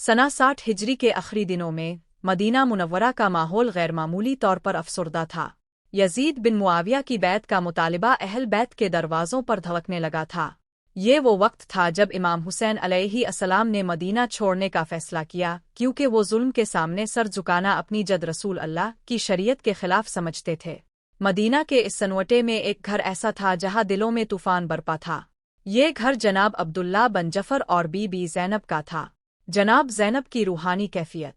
सना 60 हिजरी के आखिरी दिनों में मदीना मुनव्वरा का माहौल गैरमामूली तौर पर अफसरदा था। यजीद बिन मुआविया की बैत का मुतालिबा अहल बैत के दरवाज़ों पर धड़कने लगा था। ये वो वक्त था जब इमाम हुसैन अलैहिस्सलाम ने मदीना छोड़ने का फैसला किया, क्योंकि वो जुल्म के सामने सर झुकाना अपनी जद रसूल अल्लाह की शरीयत के खिलाफ समझते थे। मदीना के इस सनवटे में एक घर ऐसा था जहाँ दिलों में तूफान बरपा था। ये घर जनाब अब्दुल्ला बन जफर और बीबी ज़ैनब का था। जनाब ज़ैनब की रूहानी कैफियत।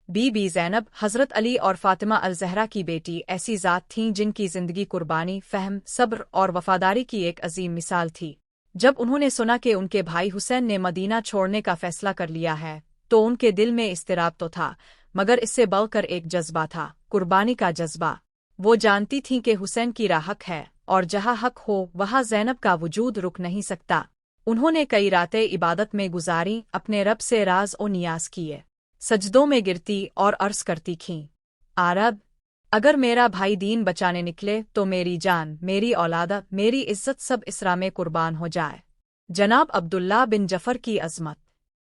बीबी ज़ैनब हज़रत अली और फ़ातिमा अल-ज़हरा की बेटी ऐसी ज़ात थीं जिनकी ज़िंदगी कुर्बानी, फ़हम, सब्र और वफ़ादारी की एक अजीम मिसाल थी। जब उन्होंने सुना कि उनके भाई हुसैन ने मदीना छोड़ने का फ़ैसला कर लिया है, तो उनके दिल में इज़्तिराब तो था, मगर इससे बढ़कर एक जज्बा था, कुर्बानी का जज्बा। वो जानती थीं कि हुसैन की राह हक है, और जहाँ हक हो वहाँ ज़ैनब का वजूद रुक नहीं सकता। उन्होंने कई रातें इबादत में गुजारी, अपने रब से राज और नियाज किए, सजदों में गिरती और अर्ज़ करती थीं, आरब, अगर मेरा भाई दीन बचाने निकले तो मेरी जान, मेरी औलाद, मेरी इज़्ज़त सब इसरा में कुर्बान हो जाए। जनाब अब्दुल्ला बिन जफ़र की अज़मत।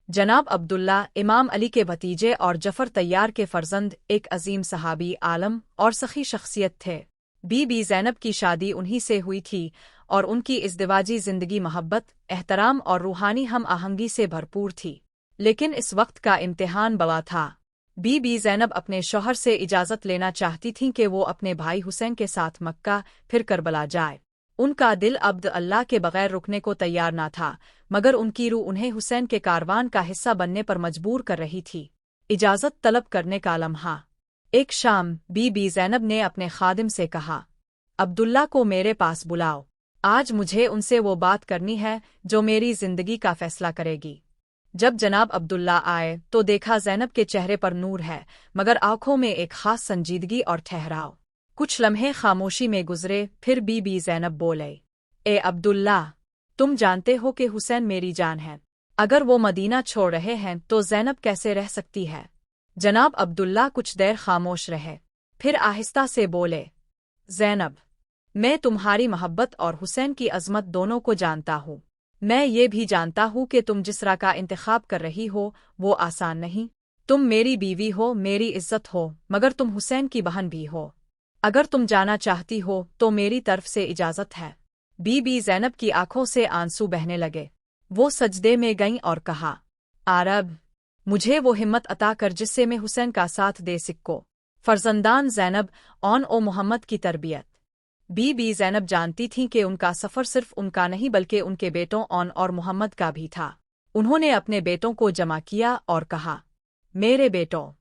जनाब अब्दुल्ला इमाम अली के भतीजे और जफ़र तैयार के फ़र्जंद एक अजीम सहाबी, आलम और सखी शख्सियत थे। बीबी ज़ैनब की शादी उन्हीं से हुई थी और उनकी इज़्दिवाजी ज़िंदगी मोहब्बत, एहतराम और रूहानी हम आहंगी से भरपूर थी। लेकिन इस वक्त का इम्तिहान बड़ा था। बीबी ज़ैनब अपने शौहर से इजाज़त लेना चाहती थीं कि वो अपने भाई हुसैन के साथ मक्का फिर करबला जाए। उनका दिल अब्द अल्लाह के बगैर रुकने को तैयार ना था, मगर उनकी रूह उन्हें हुसैन के कारवान का हिस्सा बनने पर मजबूर कर रही थी। इजाज़त तलब करने का लम्हा। एक शाम बीबी ज़ैनब ने अपने खादिम से कहा, अब्दुल्ला को मेरे पास बुलाओ। आज मुझे उनसे वो बात करनी है जो मेरी ज़िंदगी का फ़ैसला करेगी। जब जनाब अब्दुल्ला आए तो देखा ज़ैनब के चेहरे पर नूर है, मगर आँखों में एक ख़ास संजीदगी और ठहराव। कुछ लम्हे खामोशी में गुजरे, फिर बीबी ज़ैनब बोले, ए अब्दुल्ला, तुम जानते हो कि हुसैन मेरी जान है। अगर वो मदीना छोड़ रहे हैं तो ज़ैनब कैसे रह सकती है। जनाब अब्दुल्ला कुछ देर खामोश रहे, फिर आहिस्ता से बोले, ज़ैनब, मैं तुम्हारी मोहब्बत और हुसैन की अज़मत दोनों को जानता हूँ। मैं ये भी जानता हूँ कि तुम जिस राह का इंतखाब कर रही हो वो आसान नहीं। तुम मेरी बीवी हो, मेरी इज़्ज़त हो, मगर तुम हुसैन की बहन भी हो। अगर तुम जाना चाहती हो तो मेरी तरफ से इजाज़त है। बीबी ज़ैनब की आंखों से आंसू बहने लगे। वो सजदे में गईं और कहा, आरब, मुझे वो हिम्मत अता कर जिससे मैं हुसैन का साथ दे सको। फर्जंदान ज़ैनब औन ओ मोहम्मद की तरबियत। बीबी ज़ैनब जानती थीं कि उनका सफ़र सिर्फ उनका नहीं बल्कि उनके बेटों औन और मोहम्मद का भी था। उन्होंने अपने बेटों को जमा किया और कहा, मेरे बेटों,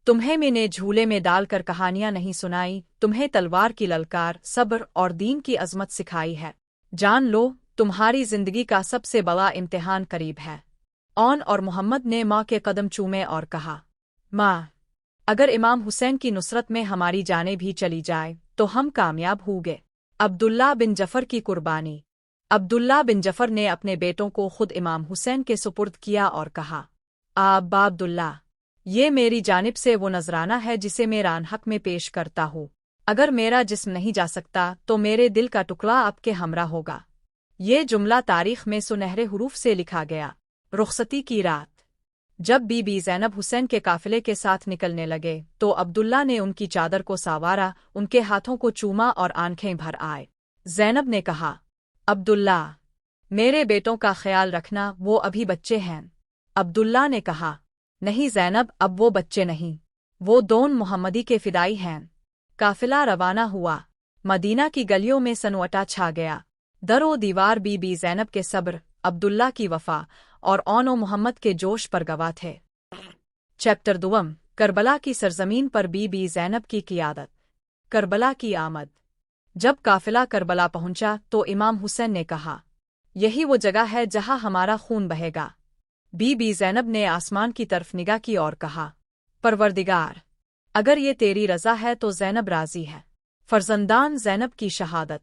तुम्हें मैंने झूले में डालकर कहानियां नहीं सुनाई, तुम्हें तलवार की ललकार, सब्र और दीन की अज़मत सिखाई है। जान लो, तुम्हारी ज़िंदगी का सबसे बड़ा इम्तिहान करीब है। औन और मोहम्मद ने माँ के कदम चूमे और कहा, माँ, अगर इमाम हुसैन की नुसरत में हमारी जानें भी चली जाए तो हम कामयाब होंगे। अब्दुल्ला बिन जफ़र की कुर्बानी। अब्दुल्ला बिन जफ़र ने अपने बेटों को खुद इमाम हुसैन के सुपुर्द किया और कहा, अब्बा अब्दुल्ला, ये मेरी जानिब से वो नजराना है जिसे मैं रान हक में पेश करता हूँ। अगर मेरा जिस्म नहीं जा सकता तो मेरे दिल का टुकड़ा आपके हमरा होगा। ये जुमला तारीख में सुनहरे हुरूफ से लिखा गया। रुखसती की रात। जब बीबी ज़ैनब हुसैन के काफिले के साथ निकलने लगे तो अब्दुल्ला ने उनकी चादर को सावारा, उनके हाथों को चूमा और आंखें भर आए। ज़ैनब ने कहा, अब्दुल्ला, मेरे बेटों का ख्याल रखना, वो अभी बच्चे हैं। अब्दुल्ला ने कहा, नहीं ज़ैनब, अब वो बच्चे नहीं, वो दोन मोहम्मदी के फिदाई हैं। काफिला रवाना हुआ। मदीना की गलियों में सन्नाटा छा गया। दरो दीवार बीबी ज़ैनब के सब्र, अब्दुल्ला की वफा और औन मोहम्मद के जोश पर गवाह थे। चैप्टर 2। करबला की सरजमीन पर बीबी ज़ैनब की क़ियादत। करबला की आमद। जब काफिला करबला पहुंचा तो इमाम हुसैन ने कहा, यही वो जगह है जहां हमारा खून बहेगा। बीबी ज़ैनब ने आसमान की तरफ निगाह की और कहा, परवरदिगार, अगर ये तेरी रज़ा है तो ज़ैनब राज़ी है। फर्जंदान ज़ैनब की शहादत।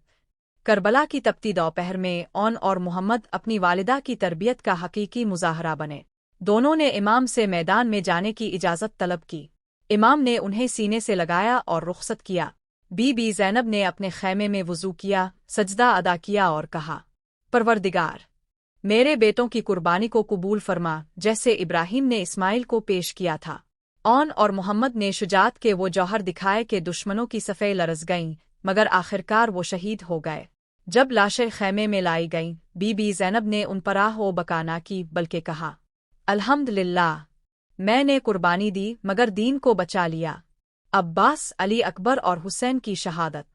करबला की तपती दोपहर में औन और मोहम्मद अपनी वालिदा की तरबियत का हकीकी मुज़ाहरा बने। दोनों ने इमाम से मैदान में जाने की इजाज़त तलब की। इमाम ने उन्हें सीने से लगाया और रुखसत किया। बीबी ज़ैनब ने अपने खैमे में वुज़ू किया, सजदा अदा किया और कहा, परवरदिगार, मेरे बेटों की कुर्बानी को कबूल फरमा जैसे इब्राहिम ने इस्माइल को पेश किया था। और मोहम्मद ने शुजात के वो जौहर दिखाए कि दुश्मनों की सफ़ें लरज़ गईं, मगर आखिरकार वो शहीद हो गए। जब लाशें खैमे में लाई गईं, बीबी ज़ैनब ने उन पर आह बकाना की, बल्कि कहा, अल्हम्दुलिल्लाह, मैंने कुर्बानी दी मगर दीन को बचा लिया। अब्बास, अली अकबर और हुसैन की शहादत।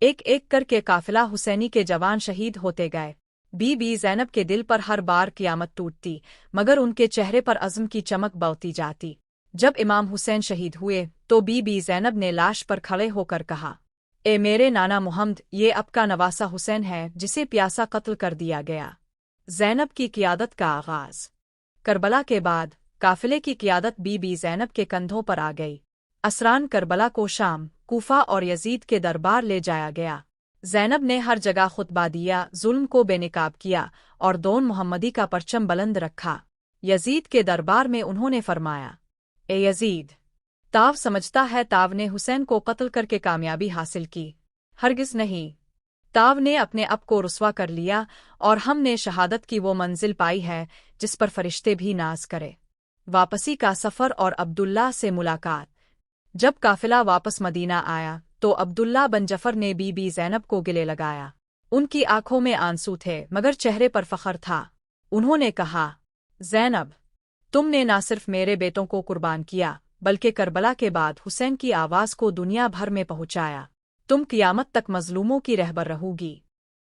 एक एक करके काफिला हुसैनी के जवान शहीद होते गए। बीबी ज़ैनब के दिल पर हर बार क़यामत टूटती, मगर उनके चेहरे पर अज़्म की चमक बढ़ती जाती। जब इमाम हुसैन शहीद हुए तो बीबी ज़ैनब ने लाश पर खड़े होकर कहा, ए मेरे नाना मुहम्मद, ये आपका नवासा हुसैन है जिसे प्यासा कत्ल कर दिया गया। ज़ैनब की क़ियादत का आगाज़। करबला के बाद काफिले की क़ियादत बीबी ज़ैनब के कंधों पर आ गई। असरान करबला को शाम, कूफा और यजीद के दरबार ले जाया गया। ज़ैनब ने हर जगह खुतबा दिया, जुल्म को बेनकाब किया और दोन मोहम्मदी का परचम बुलंद रखा। यजीद के दरबार में उन्होंने फरमाया, ए यजीद, ताव समझता है ताव ने हुसैन को कत्ल करके कामयाबी हासिल की? हरगिज़ नहीं। ताव ने अपने आप को रुस्वा कर लिया और हमने शहादत की वो मंजिल पाई है जिस पर फरिश्ते भी नाज करे। वापसी का सफ़र और अब्दुल्ला से मुलाकात। जब काफिला वापस मदीना आया तो अब्दुल्ला बन जफर ने बीबी ज़ैनब को गले लगाया। उनकी आंखों में आंसू थे मगर चेहरे पर फख्र था। उन्होंने कहा, ज़ैनब, तुमने न सिर्फ मेरे बेटों को कुर्बान किया बल्कि करबला के बाद हुसैन की आवाज़ को दुनिया भर में पहुंचाया। तुम क़ियामत तक मज़लूमों की रहबर रहोगी।